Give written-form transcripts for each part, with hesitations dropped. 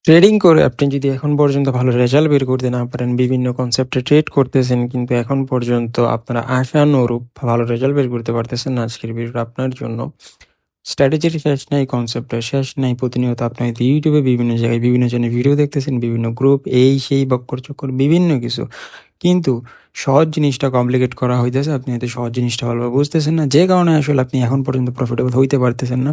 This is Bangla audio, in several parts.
ট্রেডিং করে আপনি যদি এখন পর্যন্ত ভালো রেজাল্ট বের করতে না পারেন, বিভিন্ন কনসেপ্টে ট্রেড করতেছেন কিন্তু এখন পর্যন্ত আপনারা আশানুরূপ ভালো রেজাল্ট বের করতে পারতেছেন না, আজকের ভিডিওটা আপনার জন্য। স্ট্র্যাটেজির শেষ নাই, কনসেপ্টের শেষ নাই। প্রতিনিয়ত আপনি হয়তো ইউটিউবে বিভিন্ন জায়গায় বিভিন্ন জনের ভিডিও দেখতেছেন, বিভিন্ন গ্রুপ এই সেই বক্কর চক্কর বিভিন্ন কিছু, কিন্তু সহজ জিনিসটা কমপ্লিকেট করা হইতেছে। আপনি হয়তো সহজ জিনিসটা ভালোভাবে বুঝতেছেন না, যে কারণে আসলে আপনি এখন পর্যন্ত প্রফিটেবল হইতে পারতেছেন না।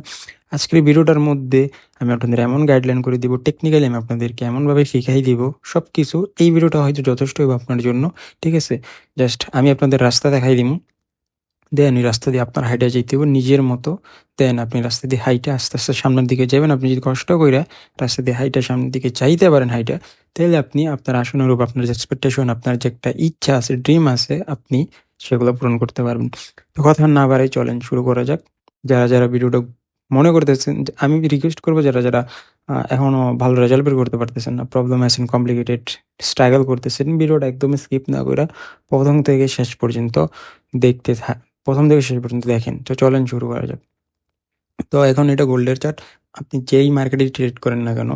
আজকের ভিডিওটার মধ্যে আমি আপনাদের এমন গাইডলাইন করে দিব, টেকনিক্যালি আমি আপনাদেরকে এমনভাবে শিখাই দিব সব কিছু। এই ভিডিওটা হয়তো যথেষ্ট হবে আপনার জন্য, ঠিক আছে? জাস্ট আমি আপনাদের রাস্তা দেখাই দিব, দেন এই রাস্তা দিয়ে আপনার হাইটে যেতে হবে নিজের মতো। দেন আপনি রাস্তা দিয়ে হাইটে আস্তে আস্তে সামনের দিকে যাবেন। আপনি যদি কষ্ট করে রাস্তা দিয়ে হাইটে সামনের দিকে চাইতে পারেন হাইটে, তাহলে আপনি আপনার আশানুরূপ আপনার যে এক্সপেকটেশন, আপনার যে একটা ইচ্ছা আছে, ড্রিম আছে, আপনি সেগুলো পূরণ করতে পারবেন। তো কথা না বাড়াই চলেন শুরু করা যাক। যারা যারা ভিডিওটা মনে করতেছেন, আমি রিকোয়েস্ট করবো যারা যারা এখনো ভালো রেজাল্ট বের করতে পারতেছেন না, প্রবলেম আছেন, কমপ্লিকেটেড স্ট্রাগল করতেছেন, ভিডিওটা একদমই স্কিপ না করে প্রথম থেকে শেষ পর্যন্ত দেখতে প্রথম থেকে শেষ পর্যন্ত দেখেন। তো চলেন শুরু করা যাক। তো এখন এটা গোল্ডের চার্ট। আপনি যেই মার্কেটে ট্রেড করেন না কেন,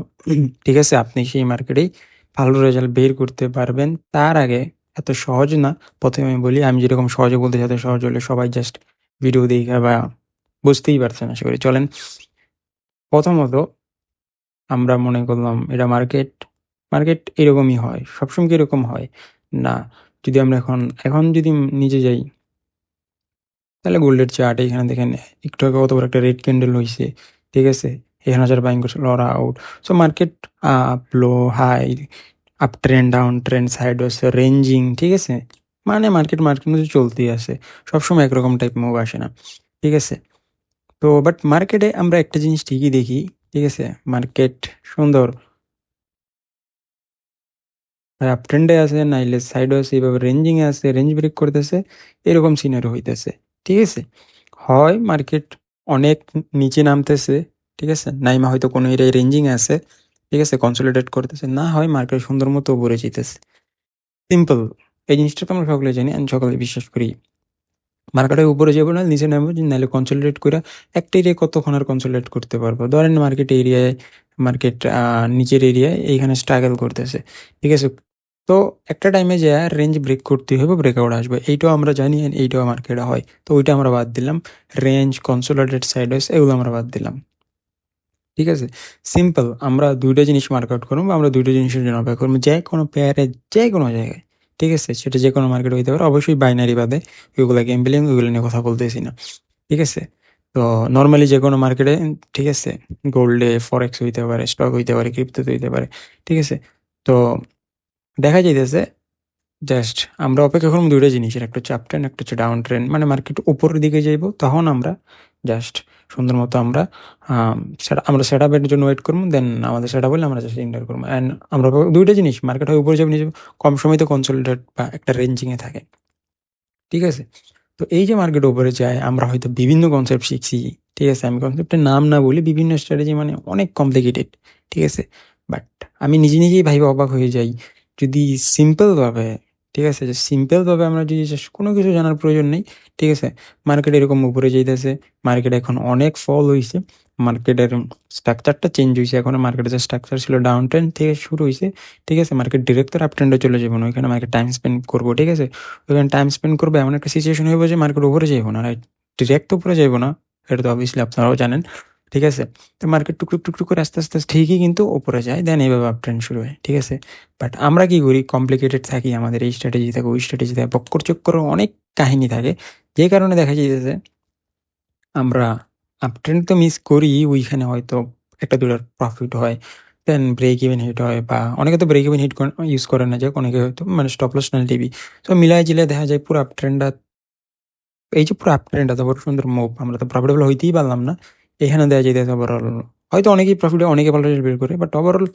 ঠিক আছে, আপনি সেই মার্কেটেই ভালো রেজাল্ট বের করতে পারবেন। তার আগে এত সহজ না। প্রথমে আমি বলি, আমি যেরকম সহজে বলতে চাই, এত সহজ হলে সবাই জাস্ট ভিডিও দেখে বা বুঝতেই পারছেন আশা করি। চলেন, প্রথমত আমরা মনে করলাম এটা মার্কেট। মার্কেট এরকমই হয়, সবসময় কি এরকম হয় না। যদি আমরা এখন এখন যদি নিজে যাই, তাহলে গোল্ডের চার্ট এখানে দেখেন, একটু আগে কত বড় একটা রেড ক্যান্ডেল হয়েছে, ঠিক আছে? এখানে যারা বাইং করছে লরা out. So market up low high, up trend down trend side হচ্ছে রেঞ্জিং, ঠিক আছে? মানে মার্কেট মার্কেট মধ্যে চলতেই আছে, সবসময় একরকম টাইপ মুভ আসে না, ঠিক আছে? তো বাট মার্কেটে আমরা একটা জিনিস ঠিকই দেখি, ঠিক আছে, মার্কেট সুন্দর আপ ট্রেন্ডে আছে, নাইলে সাইডে আছে, এইভাবে রেঞ্জিং এ আছে, রেঞ্জ ব্রেক করতেছে, এরকম সিনারি হইতেছে, ঠিক আছে? হয় মার্কেট অনেক নিচে নামতেছে, ঠিক আছে, নাইমা হয়তো কোনো এরিয়ায় রেঞ্জিং আছে, ঠিক আছে, কনসোলিডেট করতেছে, না হয় মার্কেট সুন্দর মতো উপরে যেতেছে। সিম্পল। এই জিনিসটা তো আমরা সকলে জানি, আমি সকলে বিশ্বাস করি। মার্কেটের উপরে যাবো না নিচে নামবো, নাহলে কনসোলিডেট করে একটা এরিয়া কতক্ষণ আর কনসোলিডেট করতে পারবো? ধরেন মার্কেট এরিয়ায়, মার্কেট নিচের এরিয়ায় এইখানে স্ট্রাগল করতেছে, ঠিক আছে? তো একটা টাইমে যে রেঞ্জ ব্রেক করতে হবে, ব্রেকআউট আসবে, এইটাও আমরা জানি, and এইটাও মার্কেটে হয়। তো ওইটা আমরা বাদ দিলাম। রেঞ্জ, কনসোলিডেট সাইডওয়েজ, এগুলো আমরা বাদ দিলাম, ঠিক আছে? সিম্পল। আমরা দুইটা জিনিস মার্ক আউট করবো, আমরা দুইটা জিনিসের জন্য অপেক্ষা করবো, যে কোনো পেয়ারে, যে কোনো জায়গায়, ঠিক আছে? সেটা যে কোনো মার্কেট হইতে পারে, অবশ্যই বাইনারি বাদে। ওইগুলা গেমব্লিং, ওইগুলো নিয়ে কথা বলতেছি না, ঠিক আছে? তো নর্মালি যে কোনো মার্কেটে, ঠিক আছে, গোল্ডে, ফরেক্স হইতে পারে, স্টক হইতে পারে, ক্রিপ্টোতে হইতে পারে, ঠিক আছে? তো দেখা যাইতেছে, জাস্ট আমরা অপেক্ষা করবো দুইটা জিনিসের, একটা হচ্ছে আপ ট্রেন্ড, একটা হচ্ছে ডাউন ট্রেন্ড। মানে মার্কেট উপরের দিকে যাইবো, তখন আমরা জাস্ট সুন্দর মতো আমরা আমরা সেট আপের জন্য ওয়েট করবো, দেন আমাদের সেট আপ হলে আমরা জাস্ট এন্টার করবো। অ্যান্ড আমরা দুইটা জিনিস, মার্কেট হয় উপরে যাবে নিচে যাবে, কম সময় তো কনসোলিডেট বা একটা রেঞ্জিংয়ে থাকে, ঠিক আছে? তো এই যে মার্কেট উপরে যায়, আমরা হয়তো বিভিন্ন কনসেপ্ট শিখছি, ঠিক আছে? আমি কনসেপ্টের নাম না বলি, বিভিন্ন স্ট্র্যাটেজি মানে অনেক কমপ্লিকেটেড, ঠিক আছে? বাট আমি নিজে নিজেই ভাইবে অবাক হয়ে যাই, যদি সিম্পল ভাবে, ঠিক আছে, যে সিম্পল ভাবে আমরা যদি just কোনো কিছু জানার প্রয়োজন নেই, ঠিক আছে, মার্কেট এরকম উপরে যাইতেছে, মার্কেট এখন অনেক ফল হয়েছে, মার্কেটের স্ট্রাকচারটা চেঞ্জ হয়েছে, এখন মার্কেটের যে স্ট্রাকচার ছিল ডাউন ট্রেন্ড থেকে শুরু হয়েছে, ঠিক আছে, মার্কেট ডিরেক্ট তো আপ ট্রেন্ডে চলে যাবো না, ওইখানে মার্কেট টাইম স্পেন্ড করবো, ঠিক আছে? ওইখানে টাইম স্পেন্ড করবো, এমন একটা সিচুয়েশন হইব যে মার্কেট উপরে যাইবো না, রাইট? ডিরেক্ট তো উপরে যাইবো না, এটা তো অবভিয়াসলি আপনারাও জানেন, ঠিক আছে? তো মার্কেট টুকটুক টুকটুক করে আস্তে আস্তে আস্তে ঠিকই কিন্তু উপরে যায়, দেন এইভাবে আপ ট্রেন্ড শুরু হয়, ঠিক আছে? বাট আমরা কি করি, কমপ্লিকেটেড থাকি, আমাদের এই স্ট্র্যাটেজি থাকে, ওই স্ট্র্যাটেজি থাকে, বক্কর চক্কর অনেক কাহিনী থাকে, যে কারণে দেখা যাইতেছে আমরা আপ ট্রেন্ড তো মিস করি, ওইখানে হয়তো একটা দুটার প্রফিট হয়, দেন ব্রেক ইভেন হিট হয়, বা অনেকে তো ব্রেক ইভেন হিট ইউজ করে না, যাক অনেকে হয়তো মানে স্টপ লস নাল টিভি। তো মিলাই জিলে দেখা যায় পুরো আপ ট্রেন্ডটা, এই যে পুরো আপ ট্রেন্ডটা তো বড় সুন্দর মুভ, আমরা তো প্রফিটেবল হইতেই পারলাম না। এখানে দেওয়া যাইতেছে ওভারঅল, হয়তো অনেকেই প্রফিট, অনেকে ভালো রেজাল্ট বের করে, বাট ওভারঅল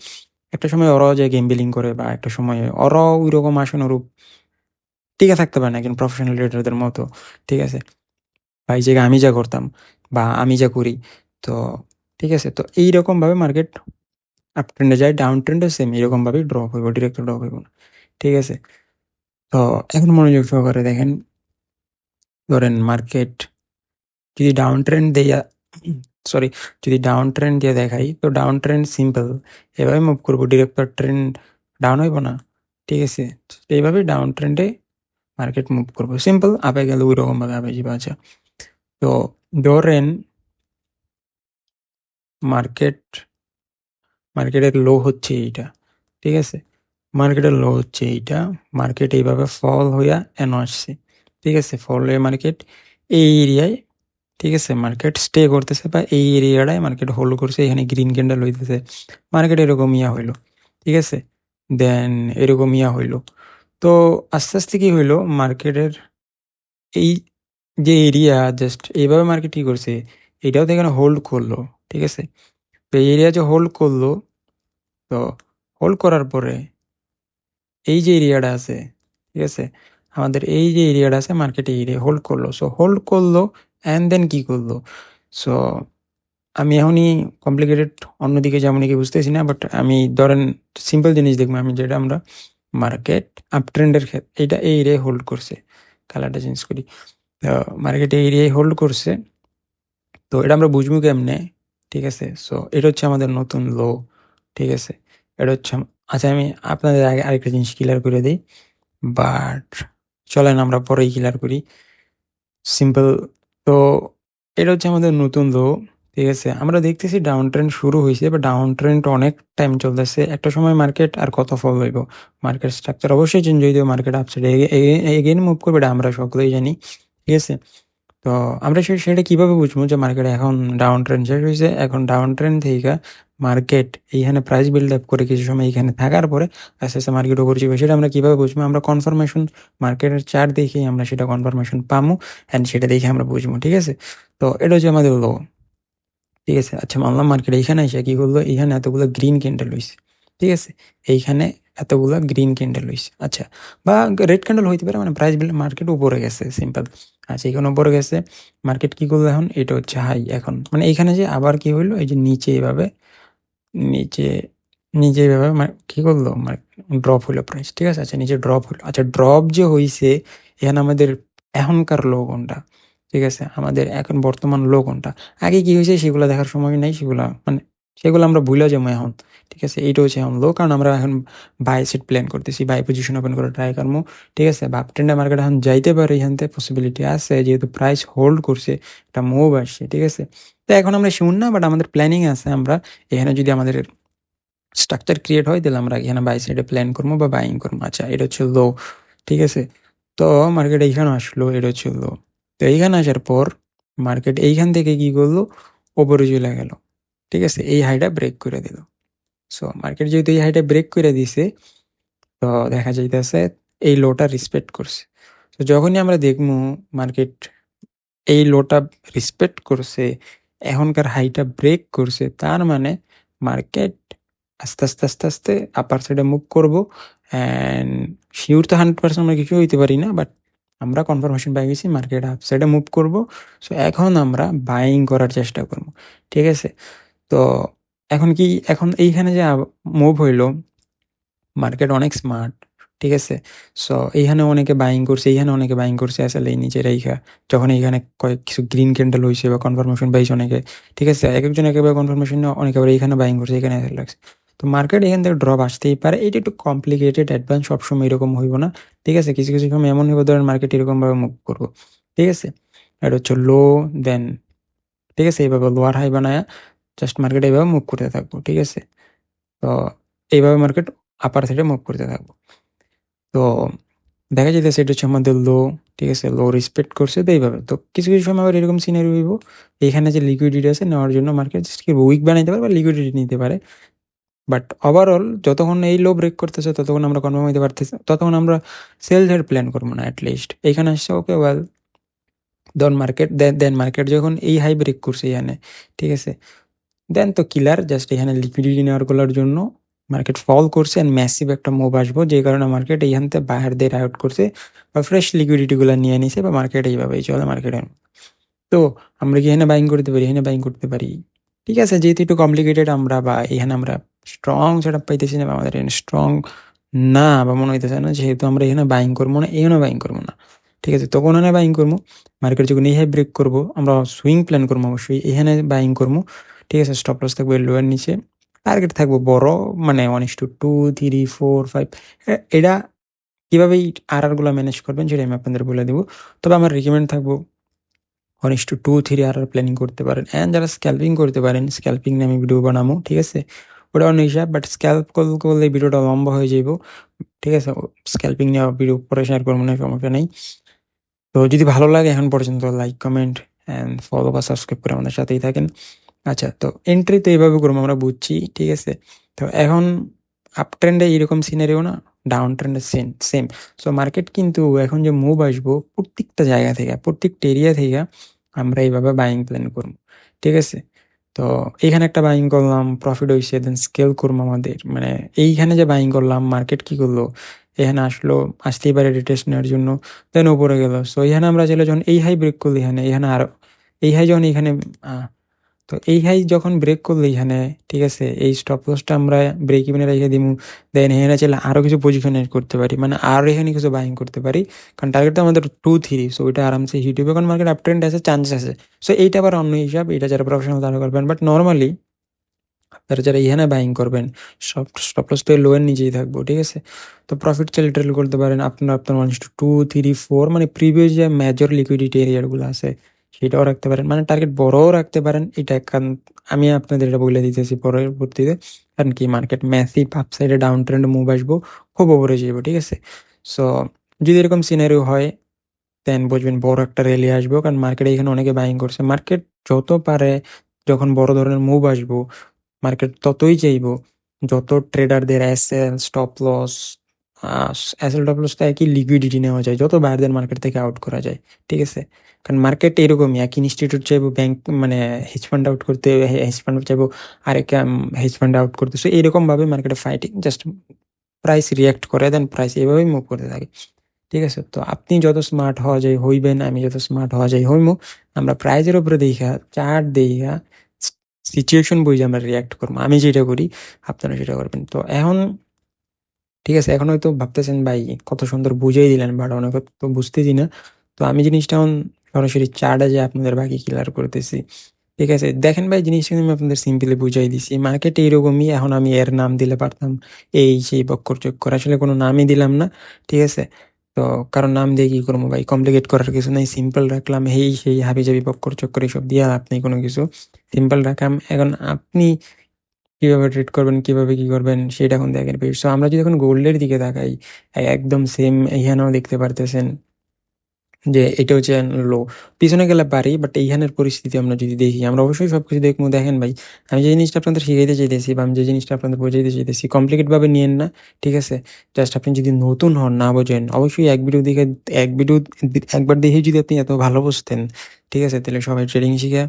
একটা সময় ওরাও যায় গেম বিলিং করে, বা একটা সময় ওরাও ওই রকম আশানুরূপ টিকে থাকতে পারে না একজন প্রফেশনাল ট্রেডারদের মতো, ঠিক আছে? বা এই জায়গায় আমি যা করতাম বা আমি যা করি, তো ঠিক আছে, তো এইরকম ভাবে মার্কেট আপ ট্রেন্ডে যায়, ডাউন ট্রেন্ডে সেম এরকম ভাবে ড্রপ হইব, ডিরেক্ট ড্রপ হইব না, ঠিক আছে? তো এখন মনোযোগ সহকারে দেখেন, ধরেন মার্কেট যদি ডাউন ট্রেন্ড দেয়া সরি, যদি ডাউন ট্রেন্ড দিয়ে দেখাই, তো ডাউন ট্রেন্ড সিম্পল, এভাবে মুভ করবো, ডিরেক্ট তো ট্রেন্ড ডাউন হইব না, ঠিক আছে? এইভাবে ডাউন ট্রেন্ডে মার্কেট মুভ করবো, সিম্পল। আপে গেলে ওই রকম ভাবে আপে যাবে। আচ্ছা, তো ধরেন মার্কেটের লো হচ্ছে এইটা, ঠিক আছে? মার্কেটের লো হচ্ছে এইটা, মার্কেট এইভাবে ফল হইয়া এন আসছে, ঠিক আছে? ফল হয়ে মার্কেট এই এরিয়ায়, ঠিক আছে, মার্কেট স্টে করতেছে, বা এই এরিয়াটায় মার্কেট হোল্ড করছে, এখানে গ্রিন ক্যান্ডেল হইতেছে, মার্কেট এরকম ইয়া হইলো, ঠিক আছে? দেন এরকম ইয়া হইলো, তো আস্তে আস্তে কি হইলো, মার্কেটের এই যে এরিয়া জাস্ট এইভাবে মার্কেট কি করছে, এটাও তো এখানে হোল্ড করলো, ঠিক আছে? তো এই এরিয়া যে হোল্ড করলো, তো হোল্ড করার পরে এই যে এরিয়াটা আছে, ঠিক আছে, আমাদের এই যে এরিয়াটা আছে, মার্কেট এই এরিয়া হোল্ড করলো, সো হোল্ড করলো অ্যান্ড দেন কি করলো। সো আমি এখনই কমপ্লিকেটেড অন্যদিকে যেমন কি বুঝতেছি না, বাট আমি ধরেন সিম্পল জিনিস দেখবো, আমি যেটা আমরা মার্কেট আপ ট্রেন্ডের ক্ষেত্রে এটা এই এরিয়ায় হোল্ড করছে, কালারটা চেঞ্জ করি, মার্কেট এই এরিয়ায় হোল্ড করছে, তো এটা আমরা বুঝবো কেমনে, ঠিক আছে? সো এটা হচ্ছে আমাদের নতুন লো, ঠিক আছে? এটা হচ্ছে আচ্ছা, আমি আপনাদের আগে আরেকটা জিনিস ক্লিয়ার করে দিই, বাট চলেন আমরা পরেই ক্লিয়ার করি, সিম্পল। তো এটা হচ্ছে আমাদের নতুন লো, ঠিক আছে? আমরা দেখতেছি ডাউন ট্রেন্ড শুরু হয়েছে, বা ডাউন ট্রেন্ড অনেক টাইম চলতেছে, একটা সময় মার্কেট আর কত ফল হইব, মার্কেট স্ট্রাকচার অবশ্যই চেঞ্জ হইতে, মার্কেট আপসাইড এগেইন মুভ করবে, এটা আমরা সকলেই জানি, ঠিক আছে? তো আমরা সেটা কিভাবে বুঝবো যে মার্কেট এখন ডাউন ট্রেন্ড শেষ হয়েছে, এখন ডাউন ট্রেন্ড থেকে মার্কেট এইখানে প্রাইস বিল্ড আপ করে কিছু সময় এইখানে থাকার পরে আস্তে আস্তে মার্কেট উপর যাবে, সেটা আমরা কিভাবে বুঝবো? আমরা কনফার্মেশন, মার্কেটের চার্ট দেখেই আমরা সেটা কনফার্মেশন পামু, অ্যান্ড সেটা দেখে আমরা বুঝবো, ঠিক আছে? তো এটা হচ্ছে আমাদের লো, ঠিক আছে? আচ্ছা, মানলাম মার্কেট এইখানে এসে কি করলো, এইখানে এতগুলো গ্রিন ক্যান্ডেল হয়েছে, ঠিক আছে? এইখানে এতগুলো গ্রিন ক্যান্ডেল হয়েছে, আচ্ছা, বা রেড ক্যান্ডেল হইতে পারে, মানে প্রাইস বিল মার্কেট উপরে গেছে, সিম্পল। আচ্ছা, এখানে উপরে গেছে, মার্কেট কি করলো এখন, এটা হচ্ছে হাই এখন, মানে এইখানে যে আবার কি হইলো, এই যে নিচে এইভাবে, নিচে নিচে এইভাবে কি করলো, মানে ড্রপ হইলো প্রাইস, ঠিক আছে? আচ্ছা, নিচে ড্রপ হইলো, আচ্ছা, ড্রপ যে হইছে, এখানে আমাদের এখনকার লো কোনটা, ঠিক আছে? আমাদের এখন বর্তমান লো কোনটা, আগে কি হয়েছে সেগুলো দেখার সময় নাই, সেগুলো আমরা ভুলে যাবো এখন, ঠিক আছে? এইটা হচ্ছে এখন লো, কারণ আমরা এখন বাই সেট প্ল্যান করতেছি, বাই পজিশন ওপেন করে ট্রাই করবো, ঠিক আছে? বা ট্রেন্ডে মার্কেট এখন যাইতে পারে, এখান থেকে পসিবিলিটি আছে, যেহেতু প্রাইস হোল্ড করছে, একটা মুভ আসছে, ঠিক আছে? তো এখন আমরা শিওর না, বাট আমাদের প্ল্যানিং আছে, আমরা এখানে যদি আমাদের স্ট্রাকচার ক্রিয়েট হয়, তাহলে আমরা এখানে বাই সাইডে প্ল্যান করবো বা বাইং করবো। আচ্ছা, এটা হচ্ছে লো, ঠিক আছে? তো মার্কেট এইখানে আসলো, এটা হচ্ছে লো। তো এইখানে আসার পর মার্কেট এইখান থেকে কি করলো, ওপরে চলে গেল, ঠিক আছে? এই হাইটা ব্রেক করে দিল। সো মার্কেট যেহেতু এই হাইটা ব্রেক করে দিছে, তো দেখা যাইতেছে এই লোটা রেসপেক্ট করছে। তো যখনই আমরা দেখবো মার্কেট এই লোটা রেসপেক্ট করছে, এখনকার হাইটা ব্রেক করছে, তার মানে মার্কেট আস্তে আস্তে আস্তে আস্তে আপার সাইডে মুভ করবো, অ্যান্ড শিওর তো 100% আমরা কিছু হইতে পারি না, বাট আমরা কনফার্মেশন পাই গেছি মার্কেট আপ সাইডে মুভ করবো। সো এখন আমরা বাইং করার চেষ্টা করবো, ঠিক আছে? তো এখন এইখানে যে মুভ হইলো, মার্কেট অনেক স্মার্ট, ঠিক আছে? সো এইখানে অনেকে বাইং করছে, এইখানে অনেকে বাইং করছে আসলে এই নিচে রেখা, যখন এইখানে কয়েক কিছু গ্রিন ক্যান্ডেল হয়েছে বা কনফার্মেশন পাইছে অনেকে, ঠিক আছে? এক একজন একেবারে কনফার্মেশন, অনেকে আবার এইখানে বাইং করছে, এখানে এসে লাগছে। তো মার্কেট এখান থেকে ড্রপ আসতেই পারে, এটা একটু কমপ্লিকেটেড, অ্যাডভান্স সবসময় এরকম হইব না, ঠিক আছে? কিছু কিছু সময় এমন হইব, ধরেন মার্কেট এরকমভাবে মুভ করবো, ঠিক আছে? এটা হচ্ছে লো, দেন, ঠিক আছে, এইভাবে লোয়ার হাই বানায় জাস্ট মার্কেট এইভাবে মুভ করতে থাকবো, ঠিক আছে? তো এইভাবে মার্কেট আপার সাইডে মুভ করতে থাকবো। তো দেখা যাইতেছে এটা হচ্ছে আমাদের লো, ঠিক আছে? লো রেসপেক্ট করছে, তো এইভাবে। তো কিছু কিছু সময় আবার এরকম সিনারি হইব, এখানে যে লিকুইডিটি আছে নেওয়ার জন্য মার্কেট জাস্ট কি উইক বানাইতে পারে বা লিকুইডিটি নিতে পারে, বাট ওভারঅল যতক্ষণ এই লো ব্রেক করতেছে ততক্ষণ আমরা কনফার্ম হইতে পারতেছি, ততক্ষণ আমরা সেল এর প্ল্যান করবো না অ্যাটলিস্ট। এইখানে আসছে, ওকে ওয়েল, দেন মার্কেট যখন এই হাই ব্রেক করছে এখানে, ঠিক আছে, দেন তো কিলার, জাস্ট এখানে লিকুইডিটি নেওয়ার করার জন্য মার্কেট ফল করছে, অ্যান্ড ম্যাসিভ একটা মুভ আসবো, যে কারণে মার্কেট এইখান থেকে বাইরে দিয়ে আউট করছে, বা ফ্রেশ লিকুইডিটিগুলো নিয়ে নিছে, বা মার্কেট এইভাবেই চলে মার্কেটের। তো আমরা কি এখানে বাইং করতে পারি? এখানে বাইং করতে পারি, ঠিক আছে? যেহেতু একটু কমপ্লিকেটেড, আমরা বা এখানে আমরা স্ট্রং সেট আপ পাইতেছি না, বা আমাদের এখানে স্ট্রং না, বা মনে হইতেছে না, যেহেতু আমরা এখানে বাইং করবো না, এখানে বাইং করবো না, ঠিক আছে? তখন ওখানে বাইং করবো। মার্কেট যখন এই হাই ব্রেক করবো, আমরা সুইং প্ল্যান করবো অবশ্যই, এখানে বাইং করবো। ঠিক আছে? স্টপ লস থাকবে লোয়ার নিচে, টার্গেট থাকবো বড়, মানে 1:2, 3, 4, 5। এটা কিভাবে এই আর গুলা ম্যানেজ করবেন সেটা আমি আপনাদের বলে দেবো। তবে আমার রিকমেন্ড থাকবো 1:2, 3 আর প্ল্যানিং করতে পারেন। অ্যান্ড যারা স্ক্যাল্পিং করতে পারেন, স্ক্যাল্পিং নিয়ে আমি ভিডিও বানাবো, ঠিক আছে? ওটা অন্য হিসাব, বাট স্ক্যাল্প করলে ভিডিওটা লম্বা হয়ে যাইব, ঠিক আছে? স্ক্যাল্পিং নিয়ে ভিডিও পরে শেয়ার করবো না, সমস্যা নেই। তো যদি ভালো লাগে এখন পর্যন্ত লাইক, কমেন্ট অ্যান্ড ফলো বা সাবস্ক্রাইব করে আমাদের সাথেই থাকেন। আচ্ছা, তো এন্ট্রি তো এইভাবে করবো, আমরা বুঝছি, ঠিক আছে? তো এখন আপ ট্রেন্ডে এরকম সিনারিও না, ডাউন ট্রেন্ডে সেম সেম। সো মার্কেট কিন্তু এখন যে মুভ আসবো, প্রত্যেকটা জায়গা থেকে, প্রত্যেকটা এরিয়া থেকে আমরা এইভাবে বাইং প্ল্যান করবো, ঠিক আছে? তো এইখানে একটা বাইং করলাম, প্রফিট হয়েছে, দেন স্কেল করবো আমাদের, মানে এইখানে যে বাইং করলাম, মার্কেট কি করলো, এখানে আসলো, আসতেই পারে রিটেস্ট নেওয়ার জন্য, দেন উপরে গেল। সো এখানে আমরা চাইলে যখন এই হাই ব্রেক করলো, এখানে এখানে আরো এই হাই যখন এখানে তো এই হাই যখন ব্রেক করলো এখানে, ঠিক আছে, এই স্টপ লসটা আমরা ব্রেক ইভেনে রেখে দিমু। দেন এখানে চাইলে আরো কিছু পজিশন এড করতে পারি, মানে আরো এখানে কিছু বাইং করতে পারি, কারণ টার্গেট তো আমাদের 2, 3। সো ওইটা আরামসে হিট হবে, কারণ মার্কেট আপ ট্রেন্ড আছে, চান্স আছে। সো এইটা আবার অন্য হিসাব, এটা যারা প্রফেশনাল তারা করবেন, বাট নর্মালি আপনারা যারা এখানে বাইং করবেন, স্টপ লস তো লোয়ের নিচেই থাকবো, ঠিক আছে? তো প্রফিট চাইলে ট্রেল করতে পারেন আপনার আপনার 1:2, 3, 4, মানে প্রিভিয়াস যে মেজর লিকুইডিটি এরিয়াগুলো আছে সেটাও রাখতে পারেন, মানে টার্গেট বড়ও রাখতে পারেন। এটা কারণ আমি আপনাদের এটা বলে দিতেছি পরবর্তীতে, কারণ কি মার্কেট ম্যাসিভ আপসাইডে ডাউন ট্রেন্ড মুভ আসবো, খুব ওপরে যাবো, ঠিক আছে? সো যদি এরকম সিনারিও হয়, দেন বুঝবেন বড় একটা র্যালি আসবো, কারণ মার্কেটে এখানে অনেকে বাইং করছে। মার্কেট যত পারে, যখন বড় ধরনের মুভ আসবো, মার্কেট ততই চাইবো, যত ট্রেডারদের SL stop loss, SL stop loss তো একই, লিকুইডিটি নেওয়া যায়, যত বাইরদের মার্কেট থেকে আউট করা যায়, ঠিক আছে? কারণ মার্কেট এরকমই, এক ইনস্টিটিউট চাইবো ব্যাংক, মানে হেজ ফান্ড আউট করতে, হেজ ফান্ড চাইবো আরেক হেজ ফান্ড আউট করতে। সো এরকম ভাবে মার্কেটে ফাইটিং, জাস্ট প্রাইস রিয়াক্ট করে, দেন প্রাইস এভাবেই মুভ করতে থাকে, ঠিক আছে? তো আপনি যত স্মার্ট হওয়া যায় হইবেন, আমি যত স্মার্ট হওয়া যায় হইমু, আমরা প্রাইজের উপরে দেখা, চার্ট দেখা, সিচুয়েশন বুঝে আমরা রিয়াক্ট করবো। আমি যেটা করি আপনারা সেটা করবেন। তো এখন ঠিক আছে, এখন হয়তো ভাবতেছেন ভাই কত সুন্দর বুঝিয়ে দিলেন, বাট অনেক তো বুঝতেছি না। তো আমি জিনিসটা এখন সরাসরি চার্টে যে আপনাদের বাকি ক্লিয়ার করতেছি, ঠিক আছে? দেখেন ভাই, জিনিসটা আমি আপনাদের সিম্পলি বুঝাই দিছি। মার্কেট এইরকমই, এখন আমি এর নাম দিলে পারতাম এই সেই বক্কর চক্কর, আসলে কোনো নামই দিলাম না, ঠিক আছে? তো কারণ নাম দিয়ে কি করবো ভাই, কমপ্লিকেট করার কিছু নাই, সিম্পল রাখলাম, এই সেই হাবি জাবি বক্কর চক্কর এসব দিয়ে আপনি কোনো কিছু, সিম্পল রাখলাম। এখন আপনি কিভাবে ট্রিট করবেন, কিভাবে কি করবেন সেটা এখন দেখেন। সো আমরা যদি এখন গোল্ডের দিকে তাকাই, একদম সেম এইখানেও দেখতে পারতেছেন যে এটা হচ্ছে লো। পিছনে গেলে পারি, বাট এইখানের পরিস্থিতি আমরা যদি দেখি, আমরা অবশ্যই সবকিছু দেখবো। দেখেন ভাই, আমি যে জিনিসটা আপনাদের শিখাইতে চাইতেছি বা আমি যে জিনিসটা আপনাদের বোঝাইতে চাইতেছি, কমপ্লিকেট ভাবে নিয়েন না, ঠিক আছে? জাস্ট আপনি যদি নতুন হন, না বোঝেন, অবশ্যই এক ভিডিও দেখে, এক ভিডিও একবার দেখে যদি আপনি এত ভালো বুঝতেন, ঠিক আছে, তাহলে সবাই ট্রেডিং শিখে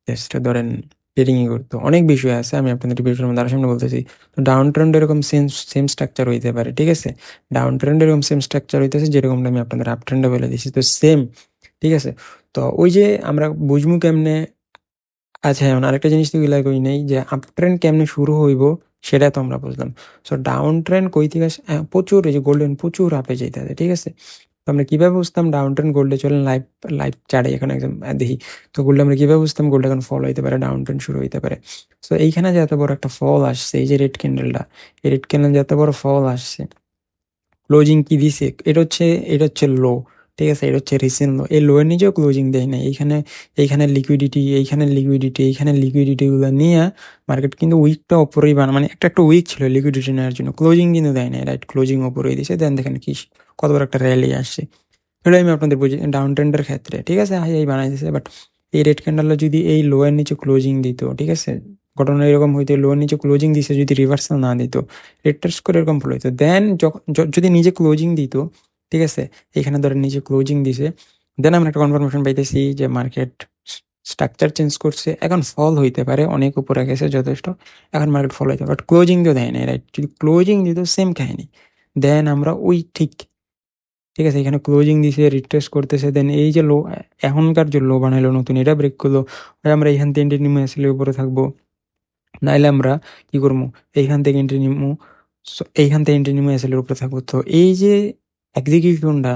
জাস্ট ধরেন ট্রেডিংই করতো। অনেক বিষয় আছে, আমি আপনাদের বিষয়ের মধ্যে আরো সামনে বলতেছি। তো ডাউন ট্রেন্ড এরকম সেম সেম স্ট্রাকচার হইতে পারে, ঠিক আছে? ডাউন ট্রেন্ড এরকম সেম স্ট্রাকচার হইতেছে যেরকমটা আমি আপনাদের আপ ট্রেন্ডে বলে দিয়েছি, তো সেম, ঠিক আছে? তো ওই যে আমরা বুঝবো কেমনে। আচ্ছা, এখন আরেকটা জিনিস তো উল্লেখ করি নাই, যে আপ ট্রেন্ড কেমনে শুরু হইব সেটা তো আমরা বুঝলাম। সো ডাউন ট্রেন্ড কই থেকে প্রচুর, এই যে গোল্ডেন প্রচুর আপে যেতে আছে, ঠিক আছে? তো আমরা কিভাবে বুঝতাম ডাউন ট্রেন্ড গোল্ডে? চলেন লাইভ লাইভ চার্টে এখন একদম দেখি। তো গোল্ডে আমরা কিভাবে বুঝতাম গোল্ড এখন ফল হইতে পারে, ডাউন ট্রেন্ড শুরু হইতে পারে? সো এইখানে যে এত বড় একটা ফল আসছে, এই যে রেড ক্যান্ডেলটা, এই রেড ক্যান্ডেল যে এত বড় ফল আসছে, ক্লোজিং কি দিছে, এটা হচ্ছে লো, ঠিক আছে? এটা হচ্ছে রিসেন্ট লো। এই লো এর নিচেও ক্লোজিং দেয় না। এইখানে এইখানে লিকুইডিটি, এইখানে লিকুইডিটি, এইখানে লিকুইডিটি গুলো নিয়ে মার্কেট কিন্তু উইকটা ওপরেই মানে একটা একটা উইক ছিল লিকুইডিটি নেওয়ার জন্য, ক্লোজিং কিন্তু দেয় না, রাইট? ক্লোজিং ওপরেই দিছে, দেন দেখেন কি কত বড় একটা র্যালি আসছে। এটাই আমি আপনাদের বুঝি ডাউন ট্রেন্ডের ক্ষেত্রে, ঠিক আছে? হাই হাই বানাই দিছে, বাট এই রেড ক্যান্ডেলটা যদি এই লো এর নিচে ক্লোজিং দিত, ঠিক আছে, ঘটনা এরকম হইতো, লো এর নিচে ক্লোজিং দিছে, যদি রিভার্সাল না দিত, রেড টেস্ট করে এরকম ফলো হইতো, দেন যদি নিজে ক্লোজিং দিত, ঠিক আছে, এখানে ধরেন নিজে ক্লোজিং দিছে, দেন আমরা একটা কনফার্মেশন পাইতেছি যে মার্কেট স্ট্রাকচার চেঞ্জ করছে, এখন ফল হইতে পারে, অনেক উপরে গেছে যথেষ্ট, এখন মার্কেট ফল হইতে পারে, বাট ক্লোজিং তো দেয় নাই, রাইট? যদি ক্লোজিং দিত সেম কাহিনী, দেন আমরা ওই ঠিক, ঠিক আছে, এখানে ক্লোজিং দিছে, রিট্রেস করতেছে, দেন এই যে লো, এখনকার যে লো বানাইলো নতুন, এটা ব্রেক করলো, হয় আমরা এখান থেকে এন্ট্রি নিমু, আসলে উপরে থাকবো, নাইলে আমরা কি করবো, এইখান থেকে এন্ট্রি নিমু, এইখান থেকে এন্ট্রি নিমু, আসলে উপরে থাকবো। তো এই যে এক্সিকিউশনটা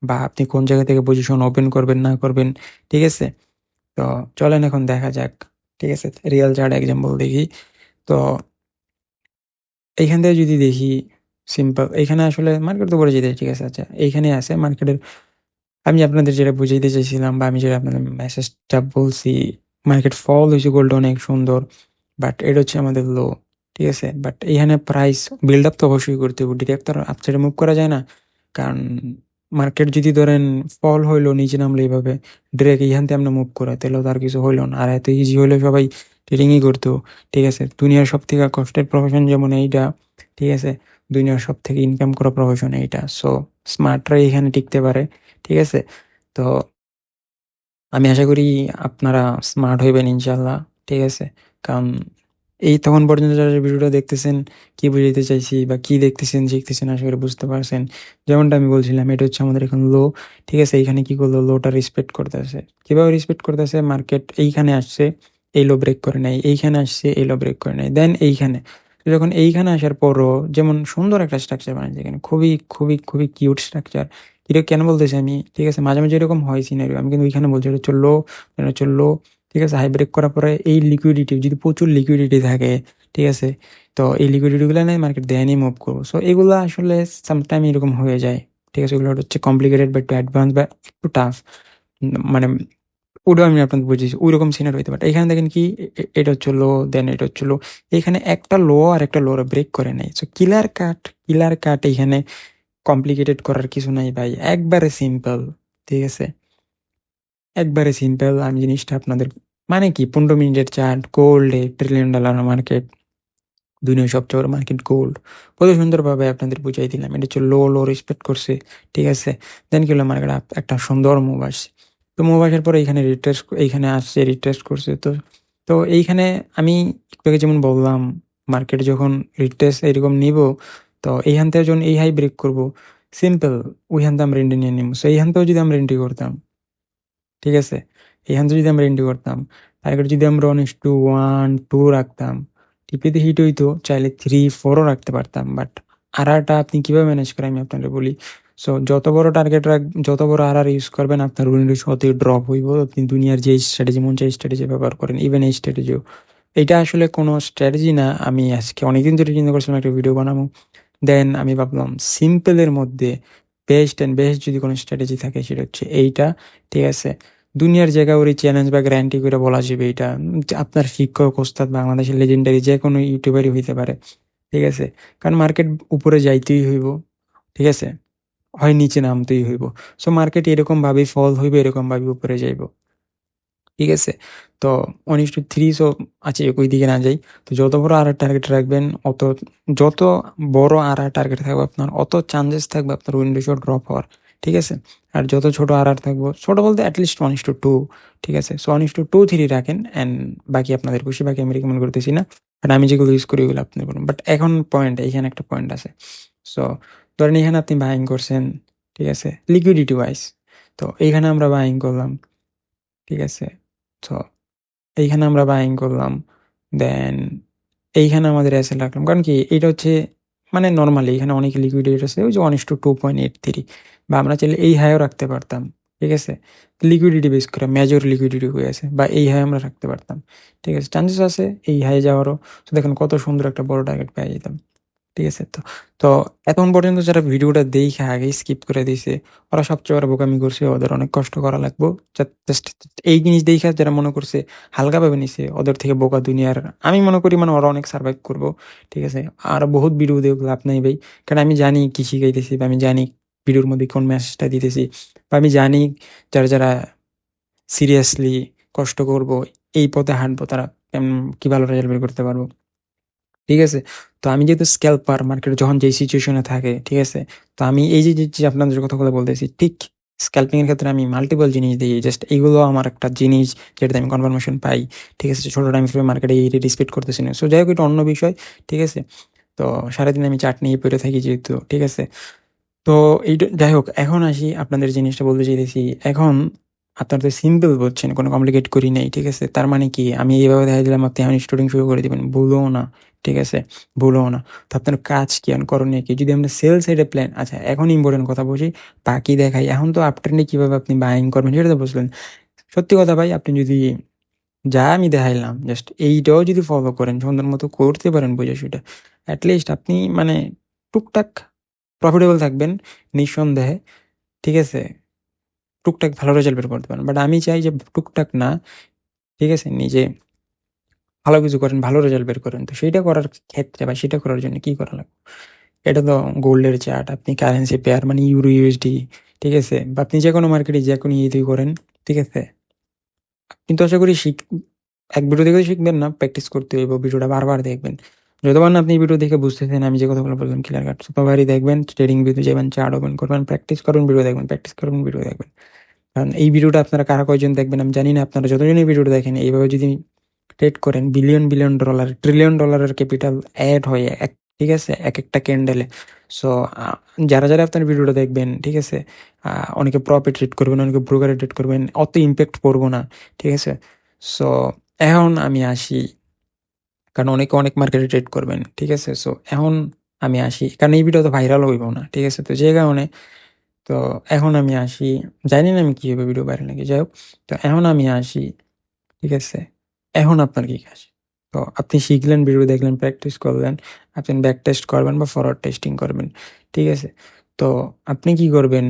বা আপনি কোন জায়গা থেকে পজিশন ওপেন করবেন না করবেন, ঠিক আছে? তো চলেন এখন দেখা যাক, ঠিক আছে? রিয়েল চার্ট এক্সাম্পল দেখি। তো এইখান থেকে যদি দেখি সিম্পল, এইখানে আসলে মার্কেট তো পড়ে যেতে, ঠিক আছে? আচ্ছা, এইখানে আছে মার্কেটের, আমি আপনাদের যেটা বুঝাইতে চাইছিলাম বা আমি যেটা আপনাদের মেসেজটা বলছি, মার্কেট ফল হয়েছে, গোল্ড অনেক সুন্দর, বাট এটা হচ্ছে আমাদের লো, ঠিক আছে? বাট এখানে প্রাইস বিল্ড আপ তো অবশ্যই করতে হবে, ডিরেক্ট তো আপসাইডে মুভ করা যায় না। কারণ মার্কেট যদি ধরেন ফল হইলো, নিচে নামলে এইভাবে ডিরেক্ট এইখান থেকে আমরা মুভ করা, তাহলে তো আর কিছু হইলো না। আর এত ইজি হইলে সবাই ট্রেডিংই করতো, ঠিক আছে? দুনিয়ার সব থেকে কষ্টের প্রফেশন যেমন এইটা, ঠিক আছে? দুনিয়ার সব থেকে ইনকাম করা প্রফেশন এইটা। সো স্মার্টরা এখানে টিকতে পারে, ঠিক আছে? তো আমি আশা করি আপনারা স্মার্ট হইবেন ইনশাল্লাহ, ঠিক আছে? কারণ এই তখন পর্যন্ত যারা ভিডিওটা দেখতেছেন, কি বুঝাইতে চাইছি বা কি দেখতেছেন শিখতেছেন, আশা করি বুঝতে পারছেন। যেমনটা আমি বলছিলাম, এটা হচ্ছে আমাদের এখন লো, ঠিক আছে? এইখানে কি করলো, লোটা রেসপেক্ট করতেছে। কিভাবে রেসপেক্ট করতেছে? মার্কেট এইখানে আসছে, এই লো ব্রেক করে নেয়, এইখানে আসছে, এই লো ব্রেক করে নেয়, দেন এইখানে। তো যখন এইখানে আসার পরও যেমন সুন্দর একটা স্ট্রাকচার বানাচ্ছে এখানে, খুবই খুবই খুবই কিউট স্ট্রাকচার। এটা কেন বলতেছি আমি, ঠিক আছে? মাঝে মাঝে এরকম হয় সিনারিও, আমি কিন্তু ওইখানে বলছি এটা হচ্ছে লো, এটা হচ্ছে লো, ঠিক আছে? হাই ব্রেক করার পরে এই লিকুইডিটি, যদি প্রচুর লিকুইডিটি থাকে, ঠিক আছে? তো এই লিকুইডিটি গুলো নেই, মার্কেট দেয়নি মুভ করবো। সো এগুলো আসলে সামটাইম এরকম হয়ে যায়, ঠিক আছে? এগুলো হচ্ছে কমপ্লিকেটেড বা একটু অ্যাডভান্স বা একটু টাফ, মানে ওটাও আমি আপনাদের বুঝেছি, ওইরকম সিনারি হইতে পারে। এখানে দেখেন কি, এটা হচ্ছে লো, দেন এটা হচ্ছে লো, এখানে একটা লো আর একটা লো ব্রেক করে নেই। সো কিলার কাট, কিলার কাট, এখানে কমপ্লিকেটেড করার কিছু নাই ভাই, একবারে সিম্পল, ঠিক আছে? একবারে সিম্পল। আমি জিনিসটা আপনাদের, মানে কি, 15 মিনিটের চার্ট, গোল্ডে $1 ট্রিলিয়ন মার্কেট, দুনিয়ার সবচেয়ে বড় মার্কেট গোল্ড, কত সুন্দরভাবে আপনাদের বুঝাই দিলাম। এটা হচ্ছে লো, লো রেসপেক্ট করছে, ঠিক আছে? দেন কি হলো, মার্কেট একটা সুন্দর মুভ আসছে। তো মুভ আসার পরে এখানে রিট্রেস, এইখানে আসছে, রিট্রেস করছে। তো তো এইখানে আমি একটু আগে যেমন বললাম, মার্কেট যখন রিট্রেস এরকম নিব, তো এইখান থেকে যখন এই হাই ব্রেক করব, সিম্পল, ওইখান থেকে আমরা এন্ট্রি নিয়ে নিব। সো এইখান থেকেও যদি আমরা এন্ট্রি করতাম, ঠিক আছে? এখান থেকে যদি আমরা এন্ট্রি করতাম, টার্গেট যদি আমরা 1:1 2 রাখতাম, টিপিতে হিট হইতো, চাইলে 3 4ও রাখতে পারতাম। বাট আরআরটা আপনি কিভাবে ম্যানেজ করেন আমি আপনাকে বলি। সো যত বড় টার্গেট যত বড় আরআর ইউজ করবেন, আপনার উইন্ডো অতই ড্রপ হইব। আপনি দুনিয়ার যে স্ট্র্যাটেজি মন চাই স্ট্র্যাটেজি ব্যবহার করেন, ইভেন এই স্ট্র্যাটেজিও, এটা আসলে কোনো স্ট্র্যাটেজি না। আমি আজকে অনেকদিন ধরে চিন্তা করছিলাম একটা ভিডিও বানাবো, দেন আমি ভাবলাম সিম্পলের মধ্যে বেস্ট অ্যান্ড বেস্ট যদি কোনো স্ট্র্যাটেজি থাকে সেটা হচ্ছে এইটা, ঠিক আছে? দুনিয়ার জায়গা ওর চ্যালেঞ্জ বা গ্যারান্টি করে বলা যাবে এটা, আপনার শিক্ষক ওস্তাদ বাংলাদেশের লেজেন্ডারি যে কোনো ইউটিউবারই হইতে পারে, ঠিক আছে? কারণ মার্কেট উপরে যাইতেই হইব, ঠিক আছে? হয় নিচে নামতেই হইব। সো মার্কেট এরকম ভাবেই ফল হইবে, এরকম ভাবে উপরে যাইব, ঠিক আছে? তো 1:3, সো আচ্ছা ওই দিকে না যাই। তো যত বড় আর টার্গেট রাখবেন, অত, যত বড় আর টার্গেট থাকবে আপনার, অত চান্সেস থাকবে আপনার উইন্ডো শট ড্রপ হওয়ার, ঠিক আছে? আর যত ছোট আর থাকবো, ছোট বলতে অ্যাটলিস্ট 1:2, ঠিক আছে? সো 1:2 3 রাখেন, অ্যান্ড বাকি আপনাদের খুশি, বাকি আমি রেকমেন্ড করতেছি না, বাট আমি যেগুলো ইউজ করি ওগুলো আপনি করুন। বাট এখন পয়েন্ট, এখানে একটা পয়েন্ট আছে। সো ধরেন এখানে আপনি বাইং করছেন, ঠিক আছে? লিকুইডিটি ওয়াইজ, তো এইখানে আমরা বাইং করলাম, ঠিক আছে? তো এইখানে আমরা বাইং করলাম, দেন এইখানে আমাদের এসএল রাখলাম। কারণ কি, এটা হচ্ছে মানে নর্মালি এখানে অনেক লিকুইডিটি আছে, ওই যে 1:2.83, বা আমরা চাইলে এই হাইও রাখতে পারতাম, ঠিক আছে? লিকুইডিটি বেস করে মেজর লিকুইডিটি হয়ে আছে, বা এই হাই আমরা রাখতে পারতাম, ঠিক আছে? চান্সেস আছে এই হাই যাওয়ারও। তো দেখেন কত সুন্দর একটা বড় টার্গেট পেয়ে যেতাম, ঠিক আছে? তো তো এতক্ষণ পর্যন্ত যারা ভিডিওটা দেখে আগে স্কিপ করে দিছে, ওরা সবচেয়ে বড় বোকামি করছে, ওদের অনেক কষ্ট করা লাগবো। জাস্ট এই জিনিস দেখে যারা মনে করছে হালকা ভাবে নিছে, ওদের থেকে বোকা দুনিয়ার, আমি মনে করি মানে ওরা অনেক সার্ভাইভ করবো, ঠিক আছে? আর বহুত ভিডিও দেখে লাভ নাই ভাই, কারণ আমি জানি কি শিখাইতেছি, বা আমি জানি ভিডিওর মধ্যে কোন মেসেজটা দিতেছি, বা আমি জানি যারা যারা সিরিয়াসলি কষ্ট করব, এই পথে হাঁটবো, তারা কি ভালো রেজাল্ট বের করতে পারবো, ঠিক আছে? তো আমি যেহেতু স্ক্যাল্পার, মার্কেট যখন যেই সিচুয়েশনে থাকে, ঠিক আছে? তো আমি এই যে যে যে আপনাদের কথাগুলো বলতেছি, ঠিক স্ক্যাল্পিং এর ক্ষেত্রে আমি মাল্টিপল জিনিস দিই, জাস্ট এইগুলো আমার একটা জিনিস যেটাতে আমি কনফার্মেশন পাই, ঠিক আছে? ছোট টাইম ফ্রেমে মার্কেটে এই রেসপেক্ট করতেছি না। সো যাই হোক, এটা অন্য বিষয়, ঠিক আছে? তো সারাদিন আমি চাট নিয়ে পড়ে থাকি যেহেতু, ঠিক আছে? তো এইটা যাই হোক, এখন আসি আপনাদের জিনিসটা বলতে চাইতেছি। এখন আপনারা তো সিম্পল বলছেন, কোনো কমপ্লিকেট করি নাই, ঠিক আছে? তার মানে কি আমি এইভাবে দেখা দিলাম আপনি এখন স্টুডিং শুরু করে দিবেন? ভুলও না, ঠিক আছে? ভুলও না। তো আপনার কাজ কি এখন করণীয় কি? যদি আমরা সেল সাইডে প্ল্যান আচ্ছা এখন ইম্পোর্টেন্ট কথা বলছি, বাকি দেখাই। এখন তো আপ ট্রেন্ডে কিভাবে আপনি বাইং করবেন সেটা তো বুঝলেন। সত্যি কথা ভাই, আপনি যদি যা আমি দেখাইলাম জাস্ট এইটাও যদি ফলো করেন, সুন্দর মতো করতে পারেন বুঝে শুনে, এট লিস্ট আপনি মানে টুকটাক প্রফিটেবল থাকবেন নিঃসন্দেহে। ঠিক আছে? টুকটাক ভালো রেজাল্ট বের করতে পারেন। বাট আমি চাই যে টুকটাক না, ঠিক আছে? নিজে ভালো কিছু করেন, ভালো রেজাল্ট বের করেন। তো সেইটা করার ক্ষেত্রে বা সেটা করার জন্য কি করা লাগবে? এটা তো গোল্ডের চার্ট, আপনি কারেন্সি পেয়ার মানে ইউরো, ইউএসডি, ঠিক আছে? বা আপনি যেকোনো মার্কেটে যেকোনো ইয়েতেই করেন, ঠিক আছে? কিন্তু আশা করি এক ভিডিও দেখে শিখবেন না, প্র্যাকটিস করতে হইব। ভিডিওটা বারবার দেখবেন। যতবার না আপনি ভিডিও দেখে বুঝতেছেন আমি যে কথাগুলো বললাম ক্লিয়ার কাট, ততবারই দেখবেন, ট্রেডিং ভিডিও যাবেন, চার্ট ওপেন করবেন, প্র্যাকটিস করবেন, ভিডিও দেখবেন, প্র্যাকটিস করবেন, ভিডিও দেখবেন। কারণ এই ভিডিওটা আপনারা কারা কয়জন দেখবেন আমি জানি না। আপনারা যতজন এই ভিডিওটা দেখেন, এইভাবে যদি ট্রেড করেন, বিলিয়ন বিলিয়ন ডলার, ট্রিলিয়ন ডলারের ক্যাপিটাল অ্যাড হয় ঠিক আছে, এক একটা ক্যান্ডেলে। সো যারা যারা আপনার ভিডিওটা দেখবেন, ঠিক আছে, অনেকে প্রপে ট্রেড করবেন, অনেকে ব্রোকারে ট্রেড করবেন, অত ইম্প্যাক্ট পড়বো না, ঠিক আছে? সো এখন আমি আসি, কারণ অনেকে অনেক মার্কেটে ট্রেড করবেন, ঠিক আছে? সো এখন আমি আসি, কারণ এই ভিডিও তো ভাইরাল হইব না, ঠিক আছে? তো যে কারণে, তো এখন আমি আসি, জানি না আমি কীভাবে ভিডিও ভাইরাল নাকি, যাই হোক। তো এখন আমি আসি, ঠিক আছে? এখন আপনার কি কাজ? তো আপনি শিখলেন, ভিডিও দেখলেন, প্র্যাকটিস করলেন, আপনি ব্যাক টেস্ট করবেন বা ফরওয়ার্ড টেস্টিং করবেন, ঠিক আছে? তো আপনি কি করবেন?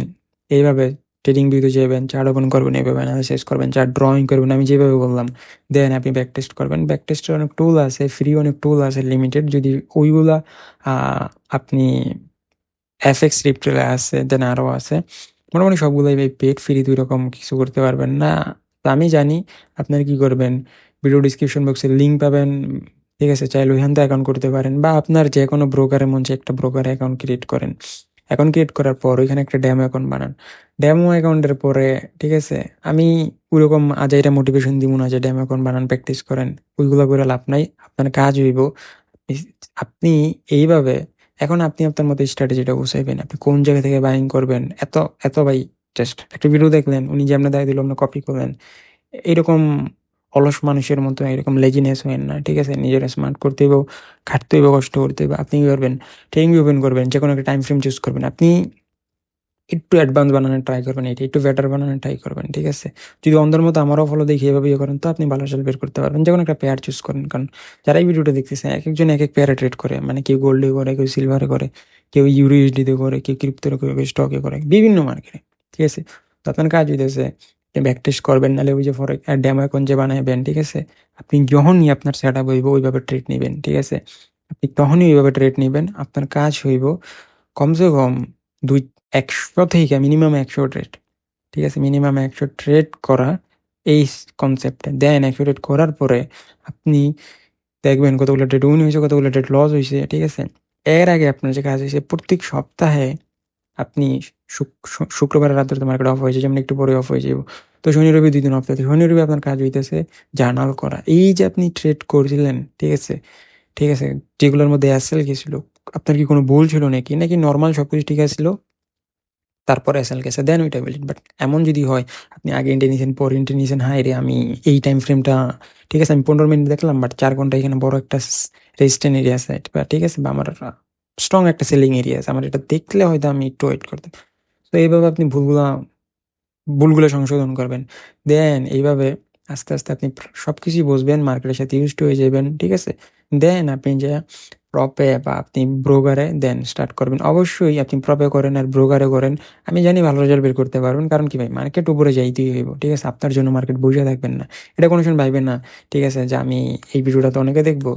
এইভাবে ট্রেডিং ভিউতে যাবেন, চার্ট ওপেন করবেন, এইভাবে অ্যানালাইসিস করবেন, চার্ট ড্রয়িং করবেন আমি যেভাবে বললাম। দেন আপনি ব্যাক টেস্ট করবেন। ব্যাক টেস্টের অনেক টুল আছে, ফ্রি অনেক টুল আছে, লিমিটেড। যদি ওইগুলা আপনি এফএক্স রিপ্টেল আছে, দেন আরও আছে। মোটামুটি সবগুলোই ভাই পেড, ফ্রি ২ রকম কিছু করতে পারবেন না। তো আমি জানি আপনারা কি করবেন, ভিডিও ডিসক্রিপশন বক্সে লিঙ্ক পাবেন, ঠিক আছে? চাইলে ওইখান থেকে অ্যাকাউন্ট করতে পারেন, বা আপনার যে কোনো ব্রোকারের মন চায় একটা ব্রোকার অ্যাকাউন্ট ক্রিয়েট করেন। অ্যাকাউন্ট ক্রিয়েট করার পর ওইখানে একটা ডেমো অ্যাকাউন্ট বানান। ডেমো অ্যাকাউন্টের পরে, ঠিক আছে, আমি ওইরকম আজাইরা মোটিভেশন দিব না যে ডেমো অ্যাকাউন্ট বানান, প্র্যাকটিস করেন। ওইগুলো করে লাভ নাই। আপনার কাজ হইব আপনি এইভাবে, এখন আপনি আপনার মতো স্ট্র্যাটেজিটা গুছাইবেন। আপনি কোন জায়গা থেকে বাইং করবেন, এত ভাই, জাস্ট একটা ভিডিও দেখলেন, উনি যেমনে দেখায় দিল আপনি কপি করলেন। এরকম অলস মানুষের মতো এরকম লেজিনেস হইেন না, ঠিক আছে? নিজেরা স্মার্ট করতে হইব, খাটতে হইব, কষ্ট করতে হইব। আপনি কি করবেন? ট্রেডিং ওপেন করবেন, যেকোনো একটা টাইম ফ্রেম চুজ করবেন। আপনি একটু অ্যাডভান্স বানানোর ট্রাই করবেন, এটা একটু বেটার বানানোর ট্রাই করবেন, ঠিক আছে? যদি অন্ধের মতো আমারও ফলো দেখে এভাবে ইয়ে করেন, তো আপনি ভালো রেজাল্ট বের করতে পারবেন। যেকোনো একটা পেয়ার চুজ করেন, কারণ যারা এই ভিডিওটা দেখতেছে এক একজন এক এক পেয়ারে ট্রেড করে, মানে কেউ গোল্ডে করে, কেউ সিলভারে করে, কেউ ইউরো ইউএসডিতে করে, কেউ ক্রিপ্টোতে করে, কেউ স্টকে করে, বিভিন্ন মার্কেটে, ঠিক আছে? তো আপনার কাজ হইতেছে ব্যাক টেস্ট করবেন, নাহলে ওই যে ফরে ডেমো এখন যে বানাইবেন, ঠিক আছে? আপনি যখনই আপনার সেট আপ হইব ওইভাবে ট্রেড নেবেন, ঠিক আছে? আপনি তখনই ওইভাবে ট্রেড নেবেন। আপনার কাজ হইব কমসে কম দুই ১০০ থেকে মিনিমাম ১০০ ট্রেড, ঠিক আছে? মিনিমাম ১০০ ট্রেড করা এই কনসেপ্টে। দেন ১০০ ট্রেড করার পরে আপনি দেখবেন কতগুলো ট্রেড উইন হইছে, কতগুলো ট্রেড লস হইছে, ঠিক আছে? এর আগে আপনার যে কাজ হইছে, প্রত্যেক সপ্তাহে আপনি শুক্রবারের রাত্রে তো মার্কেট অফ হয়েছে, যেমন একটু পরে অফ হয়ে যাবো। তো শনি রবি ২ দিন অফ থাকে। শনি রবি আপনার কাজ হইতেছে জার্নাল করা। এই যে আপনি ট্রেড করছিলেন, ঠিক আছে? ঠিক আছে? যেগুলোর মধ্যে এসএল গেছিল, আপনার কি কোনো ভুল ছিল নাকি? নাকি নরমাল সবকিছু ঠিক আছিল? তারপরে এসএল গেছে, দেন ওইটা বলি। বাট এমন যদি হয় আপনি আগে এন্ট্রি নিছেন, পরে এন্ট্রি নিছেন, হায় রে আমি এই টাইম ফ্রেমটা, ঠিক আছে, আমি ১৫ মিনিট দেখলাম, বাট ৪ ঘন্টা এখানে বড় একটা রেজিস্ট্যান্ট এরিয়া আছে, বা ঠিক আছে, বা আমার স্ট্রং একটা সেলিং এরিয়া আছে, আমার এটা দেখলে হয়তো আমি একটু ওয়েট করতাম। তো এইভাবে আপনি ভুলগুলো সংশোধন করবেন। দেন এইভাবে আস্তে, আস্তে আপনি সবকিছুই বুঝবেন, মার্কেটের সাথে ইউজড হয়ে যাবেন, ঠিক আছে? দেন আপনি যে প্রপে বা আপনি ব্রোকারে দেন স্টার্ট করবেন। অবশ্যই আপনি প্রপে করেন আর ব্রোকারে করেন। আমি জানি ভালো রেজাল্ট বের করতে পারবেন। কারণ কি ভাই, মার্কেট উপরে যাইতেই হইব, ঠিক আছে? আপনার জন্য মার্কেট বইসা থাকবেন না। এটা কোনো সময় ভাইবেন না, ঠিক আছে, যে আমি এই ভিডিওটা তো অনেকে দেখবো,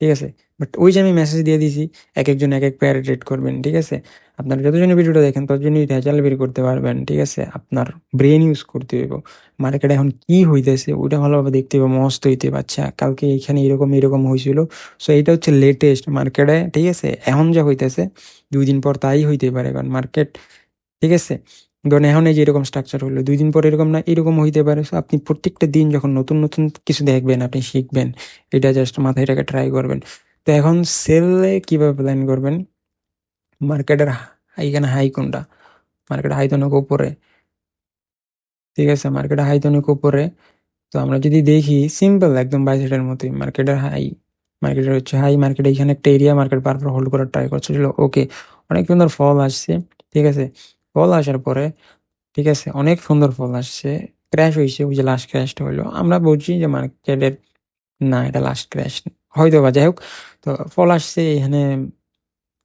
ঠিক আছে? বাট ওই যে আমি মেসেজ দিয়ে দিছি, একেকজন একেক পেয়ারে ট্রেড করবেন, ঠিক আছে? আপনারা যতজনই ভিডিওটা দেখেন ততজনই রেজাল্ট বের করতে পারবেন, ঠিক আছে? আপনার ব্রেন ইউজ করতে হইব। মার্কেটে এখন কি হইতেছে ওইটা ভালোভাবে দেখতে হবে, মস্ত হইতে হবে। আচ্ছা কালকে এইখানে এরকম, এরকম হইছিল। সো এইটা হচ্ছে লেটেস্ট মার্কেটে, ঠিক আছে? এখন যা হইতেছে ২ দিন পর তাই হইতে পারে, কারণ মার্কেট, ঠিক আছে? ধরেন এখন এই যে এরকম স্ট্রাকচার হলো, ২ দিন পর এরকম না এরকম হইতে পারে। সো আপনি প্রত্যেকটা দিন যখন নতুন, নতুন কিছু দেখবেন, আপনি শিখবেন। এটা জাস্ট মাথায় রেখে ট্রাই করবেন। তো এখন সেলে কিভাবে প্ল্যান করবেন? মার্কেটের এইখানে হাই কোনটা? মার্কেট হাই তো অনেক উপরে, ঠিক আছে? মার্কেটের হাই তো অনেক উপরে। তো আমরা যদি দেখি সিম্পল একদম বাইসেটের মতোই মার্কেটের হাই, মার্কেটের হচ্ছে হাই, মার্কেট এইখানে একটা এরিয়া, মার্কেট বারবার হোল্ড করার ট্রাই করছিল, ওকে, অনেক সুন্দর ফল আসছে, ঠিক আছে। ফল আসার পরে, ঠিক আছে, অনেক সুন্দর ফল আসছে, ক্র্যাশ হয়েছে, ওই যে লাস্ট ক্র্যাশটা হইলো, আমরা বলছি যে মার্কেটের না, এটা লাস্ট ক্র্যাশ হয়তো বা, যাই হোক। তো ফল আসছে এখানে,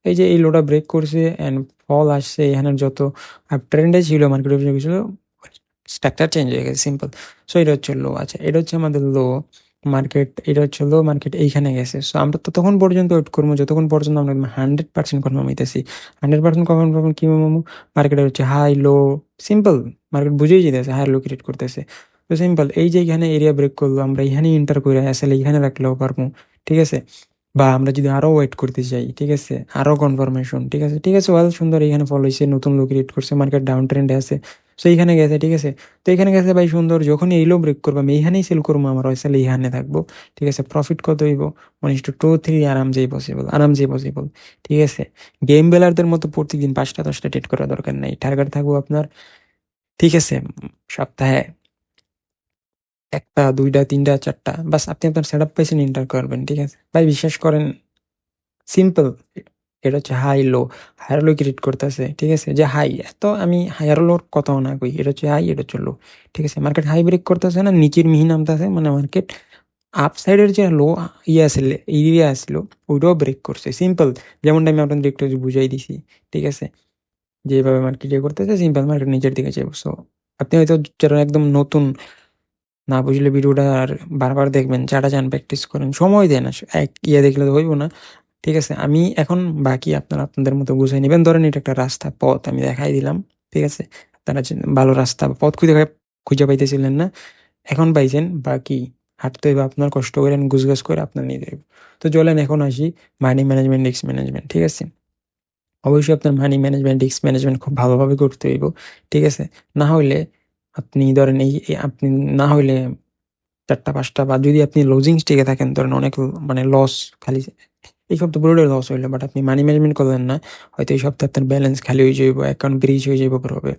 এই যে এই লোটা ব্রেক করছে অ্যান্ড ফল আসছে, এখানে যত ট্রেন্ডে ছিল মার্কেটে ছিল, স্ট্রাকচার চেঞ্জ হয়ে গেছে, সিম্পল। সো এটা হচ্ছে লো, আচ্ছা এটা হচ্ছে আমাদের লো মার্কেট, এটা হচ্ছে লো মার্কেট, এইখানে গেছে। সো আমরা ততক্ষণ পর্যন্ত ওয়েট করবো যতক্ষণ পর্যন্ত আমরা 100% কনফার্ম হইতেছি। 100% কনফার্ম কি মামু, মার্কেটের হচ্ছে হাই লো, সিম্পল, মার্কেট বুঝেই যেতেছে হাই লো ক্রিয়েট করতেছে। তো সিম্পল, এই যে এখানে এরিয়া ব্রেক করলো, আমরা এখানে এন্টার করে আসলে এখানে রাখলেও পারবো, ঠিক আছে। বা আমরা যদি আরো ওয়েট করতে চাই, ঠিক আছে, আরো কনফার্মেশন, ঠিক আছে, ঠিক আছে, ওয়াল সুন্দর, এখানে ফলো হয়েছে, নতুন লো ক্রিয়েট করছে, মার্কেট ডাউন ট্রেন্ডে আছে। সো এইখানে গেছে, ঠিক আছে। তো এখানে গেছে ভাই সুন্দর, যখনই এইলো ব্রেক করবো আমি এইখানেই সেল করবো, আমার ওইসালে এইখানে থাকবো, ঠিক আছে। প্রফিট কত হইব, 1:2 3, আরামসেই পসিবল, আরামসেই পসিবল, ঠিক আছে। গেম বেলারদের মতো প্রত্যেকদিন 5টা 10টা ট্রেড করার দরকার নেই, টার্গেট থাকবো আপনার, ঠিক আছে, সপ্তাহে 1টা 2টা 3টা 4টা, বাস আপনি আপনার সেট আপ পাইছেন, এন্টার করবেন, ঠিক আছে ভাই, বিশ্বাস করেন, সিম্পল। এটা হচ্ছে high low, higher low create করতেছে, ঠিক আছে, যে হাই, এত আমি হায়ার লোর কথাও না কই, এটা হচ্ছে হাই, এটা হচ্ছে লো, ঠিক আছে। মার্কেট হাই ব্রেক করতেছে না, নিচের মিহি নামতেছে, মানে মার্কেট আপ সাইডের যে লো ইয়ে আসলে এরিয়া আসলো, ওইটাও ব্রেক করছে, সিম্পল। যেমনটা আমি আপনাদের একটু বুঝাই দিছি, ঠিক আছে, যেভাবে মার্কেট ইয়ে করতেছে, সিম্পল, মার্কেট নিচের দিকে যাবো। সো আপনি হয়তো যারা একদম নতুন, না বুঝলে ভিডিওটা আর বারবার দেখবেন, যারা যান প্র্যাকটিস করেন, সময় দেন, এক ইয়ে দেখলে তো হইব না, ঠিক আছে। আমি এখন বাকি আপনারা আপনাদের মতো গুছিয়ে নেবেন, ধরেন এটা একটা রাস্তা পথ আমি দেখাই দিলাম, ঠিক আছে। আপনারা যে ভালো রাস্তা বা পথ খুঁজে পাইতেছিলেন না, এখন পাইছেন, বাকি হাঁটতে হইবে আপনার, কষ্ট করেন, গুছগাছ করে আপনার নিয়ে যাইব। তো চলেন এখন আসি মানি ম্যানেজমেন্ট, রিস্ক ম্যানেজমেন্ট, ঠিক আছে। অবশ্যই আপনার মানি ম্যানেজমেন্ট, রিস্ক ম্যানেজমেন্ট খুব ভালোভাবে করতে হইব, ঠিক আছে। না হইলে আপনি ধরেন আপনি না হইলে 4টা 5টা, বা যদি আপনি লজিং স্টেকে থাকেন, ধরেন অনেক মানে লস, খালি এই সপ্তাহ পুরোটাই লস হইলো, বাট আপনি মানি ম্যানেজমেন্ট করলেন না, হয়তো এই সপ্তাহে আপনার ব্যালেন্স খালি হয়ে যাইব, অ্যাকাউন্ট ব্রিজ হয়ে যাইব হবে,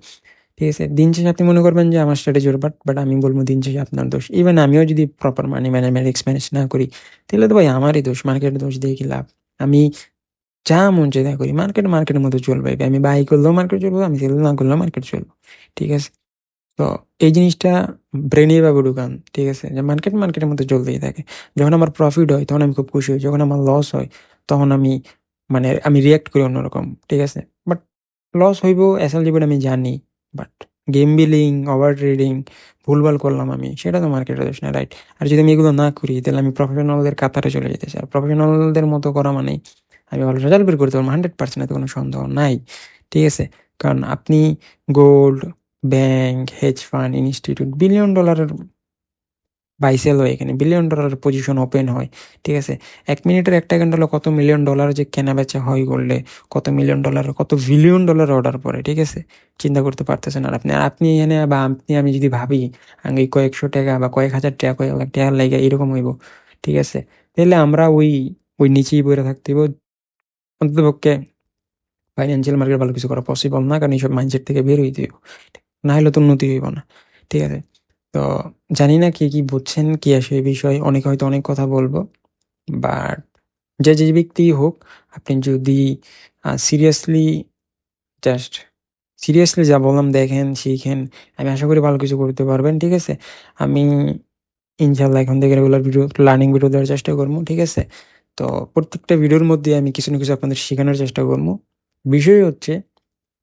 ঠিক আছে। দিন শেষে আপনি মনে করবেন যে আমার স্ট্র্যাটেজি ওর, বাট বাট আমি বলবো দিন শেষে আপনার দোষ। ইভেন আমিও যদি proper money management, risk manage না করি, তাহলে তো ভাই আমারই দোষ, মার্কেটের দোষ দিয়ে কি লাভ। আমি যা মন চায় তা করি, মার্কেট মার্কেটের মতো চলবে, আমি বাই করলেও মার্কেট চলবো, আমি সেল না করলেও মার্কেট চলবো, ঠিক আছে। তো এই জিনিসটা ব্রেনে ভাবে ঢুকান, ঠিক আছে, যে মার্কেট মার্কেটের মধ্যে চলতেই থাকে। যখন আমার প্রফিট হয় তখন আমি খুব খুশি হই, যখন আমার লস হয় তখন আমি মানে আমি রিয়াক্ট করি অন্যরকম, ঠিক আছে। বাট লস হইব এসএল জীবন আমি জানি, but game billing, over trading, ভুলভাল করলাম আমি, সেটা তো মার্কেটের দোষ না, রাইট। আর যদি আমি এগুলো না করি, তাহলে আমি প্রফেশনালদের কাতারে চলে যেতে চাই, আর প্রফেশনালদের মতো করা মানে আমি ভালো রেজাল্ট বের করতে পারবো 100%, এতে কোনো সন্দেহ নাই, ঠিক আছে। কারণ আপনি gold, bank, hedge fund, institute, $1 billion buy sell হয়, এখানে $1 বিলিয়ন পজিশন ওপেন হয়, ঠিক আছে। 1 মিনিটের একটা ক্যান্ডেলে কত $1 মিলিয়ন যে কেনা বেচা হয় করলে, কত $1 মিলিয়ন, কত $1 বিলিয়ন অর্ডার পরে, ঠিক আছে। চিন্তা করতে পারতেছেন। আর আপনি এখানে বা আপনি আমি যদি ভাবি আগে কয়েকশো টাকা বা কয়েক হাজার টাকা, কয়েক লাখ টাকার লাগে এরকম হইব, ঠিক আছে, তাহলে আমরা ওই ওই নিচেই বইরা থাকতে হইব, অন্ততপক্ষে ফাইন্যান্সিয়াল মার্কেট ভালো কিছু করা পসিবল না, কারণ এইসব মাইন্ডসেট থেকে বের হইতে হইব, না হলে তো উন্নতি হইব না, ঠিক আছে। তো জানি না কে কি বুঝছেন কি আসে এই বিষয়ে, অনেকে হয়তো অনেক কথা বলবো, বাট যে যে ব্যক্তিই হোক, আপনি যদি সিরিয়াসলি, জাস্ট সিরিয়াসলি যা বললাম দেখেন, শিখেন, আমি আশা করি ভালো কিছু করতে পারবেন, ঠিক আছে। আমি ইনশাল্লাহ এখন থেকে রেগুলার ভিডিও, লার্নিং ভিডিও দেওয়ার চেষ্টা করবো, ঠিক আছে। তো প্রত্যেকটা ভিডিওর মধ্যে আমি কিছু না কিছু আপনাদের শেখানোর চেষ্টা করবো। বিষয় হচ্ছে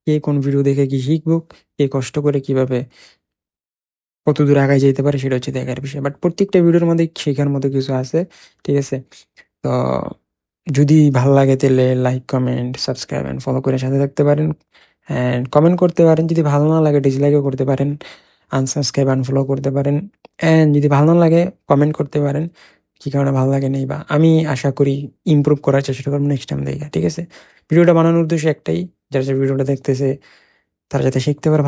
কে কোন ভিডিও দেখে কি শিখবো, কে কষ্ট করে কিভাবে কত দূর আগায় যেতে পারে, সেটা হচ্ছে দেখার বিষয়। বাট প্রত্যেকটা ভিডিওর মধ্যে শেখার মতো কিছু আছে, ঠিক আছে। তো যদি ভালো লাগে তাহলে like, comment, subscribe and follow করে সাথে থাকতে পারেন, অ্যান্ড কমেন্ট করতে পারেন। যদি ভালো না লাগে ডিসলাইকও করতে পারেন, আনসাবস্ক্রাইব আনফলো করতে পারেন, অ্যান্ড যদি ভালো না লাগে কমেন্ট করতে পারেন কি কারণে ভালো লাগে নেই, বা আমি আশা করি ইমপ্রুভ করার চেষ্টা করবো নেক্সট টাইম দেখে, ঠিক আছে। ভিডিওটা বানানোর উদ্দেশ্য একটাই, যারা যারা ভিডিওটা দেখতেছে তারা যাতে শিখতে পারে,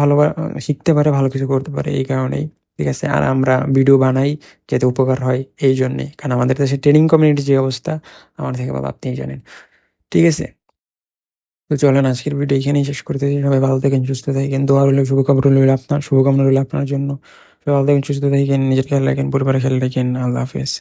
ভালো কিছু করতে পারে, এই কারণেই, ঠিক আছে। আর আমরা ভিডিও বানাই যাতে উপকার হয়, এই জন্যে, কারণ আমাদের দেশে ট্রেডিং কমিউনিটির যে অবস্থা, আমার থেকে ভালো আপনিই জানেন, ঠিক আছে। তো চলেন আজকের ভিডিও এখানেই শেষ করতেছি। সবাই ভালো থাকেন, সুস্থ থাকেন, দোয়া রইল, শুভকামনা রইল আপনার জন্য। সবাই ভালো থাকেন, সুস্থ থাকেন, নিজের খেয়াল রাখেন, পরিবারের খেয়াল রাখেন, আল্লাহ হাফেজ।